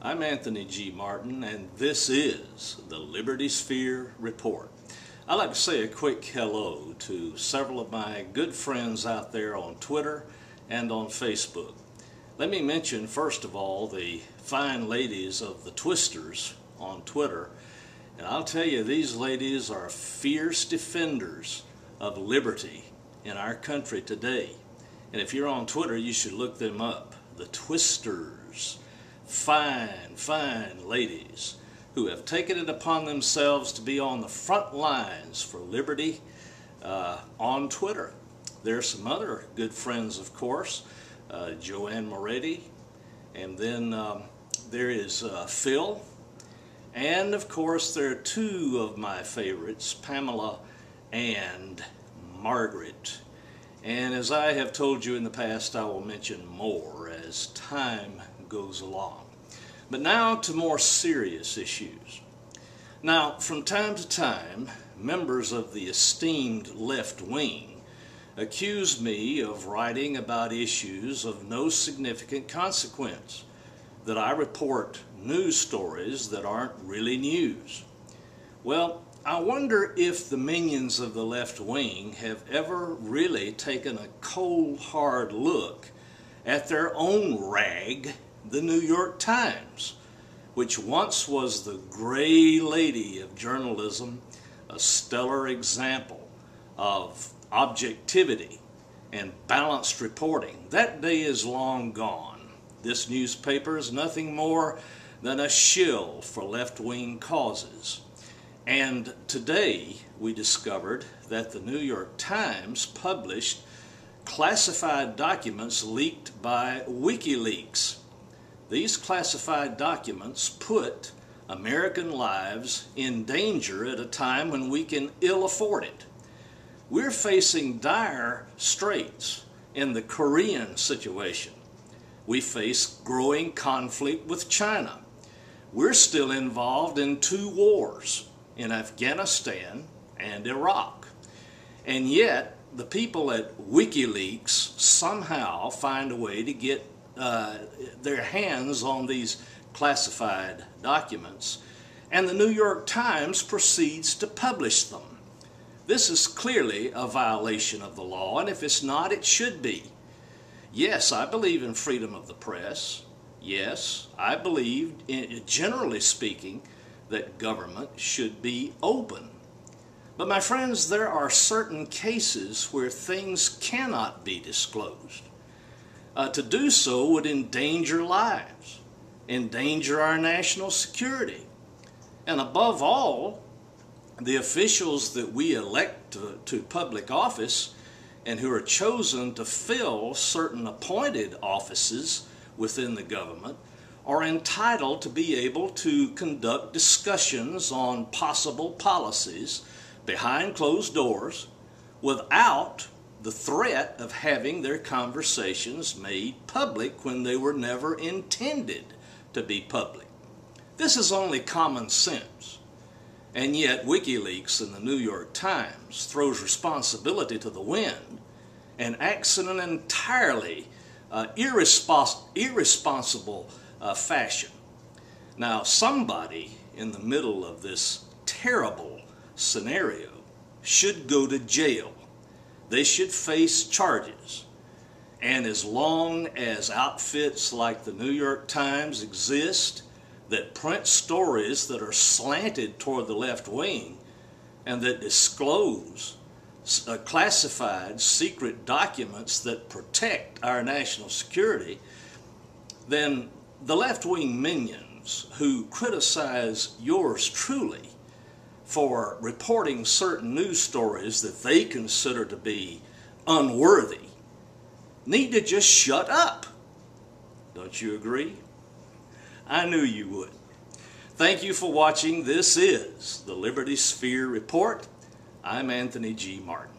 I'm Anthony G. Martin, and this is the Liberty Sphere Report. I'd like to say a quick hello to several of my good friends out there on Twitter and on Facebook. Let me mention, first of all, the fine ladies of the Twisters on Twitter. And I'll tell you, these ladies are fierce defenders of liberty in our country today. And if you're on Twitter, you should look them up. The Twisters. Fine ladies who have taken it upon themselves to be on the front lines for liberty on Twitter. There are some other good friends, of course, Joanne Moretti, and then there is Phil, and of course there are two of my favorites, Pamela and Margaret. And as I have told you in the past, I will mention more as time goes along. But now to more serious issues. Now, from time to time, members of the esteemed left wing accuse me of writing about issues of no significant consequence, that I report news stories that aren't really news. Well, I wonder if the minions of the left wing have ever really taken a cold, hard look at their own rag, the New York Times, which once was the gray lady of journalism, a stellar example of objectivity and balanced reporting. That day is long gone. This newspaper is nothing more than a shill for left-wing causes. And today we discovered that the New York Times published classified documents leaked by WikiLeaks. These classified documents put American lives in danger at a time when we can ill afford it. We're facing dire straits in the Korean situation. We face growing conflict with China. We're still involved in two wars, in Afghanistan and Iraq. And yet, the people at WikiLeaks somehow find a way to get their hands on these classified documents, and the New York Times proceeds to publish them. This is clearly a violation of the law, and if it's not, it should be. Yes, I believe in freedom of the press. Yes, I believe, generally speaking, that government should be open. But my friends, there are certain cases where things cannot be disclosed. To do so would endanger lives, endanger our national security, and above all, the officials that we elect to public office and who are chosen to fill certain appointed offices within the government are entitled to be able to conduct discussions on possible policies behind closed doors without the threat of having their conversations made public when they were never intended to be public. This is only common sense. And yet WikiLeaks and the New York Times throws responsibility to the wind and acts in an entirely irresponsible fashion. Now, somebody in the middle of this terrible scenario should go to jail. They should face charges. And as long as outfits like the New York Times exist that print stories that are slanted toward the left wing and that disclose classified secret documents that protect our national security, then the left-wing minions who criticize yours truly for reporting certain news stories that they consider to be unworthy need to just shut up. Don't you agree? I knew you would. Thank you for watching. This is the Liberty Sphere Report. I'm Anthony G. Martin.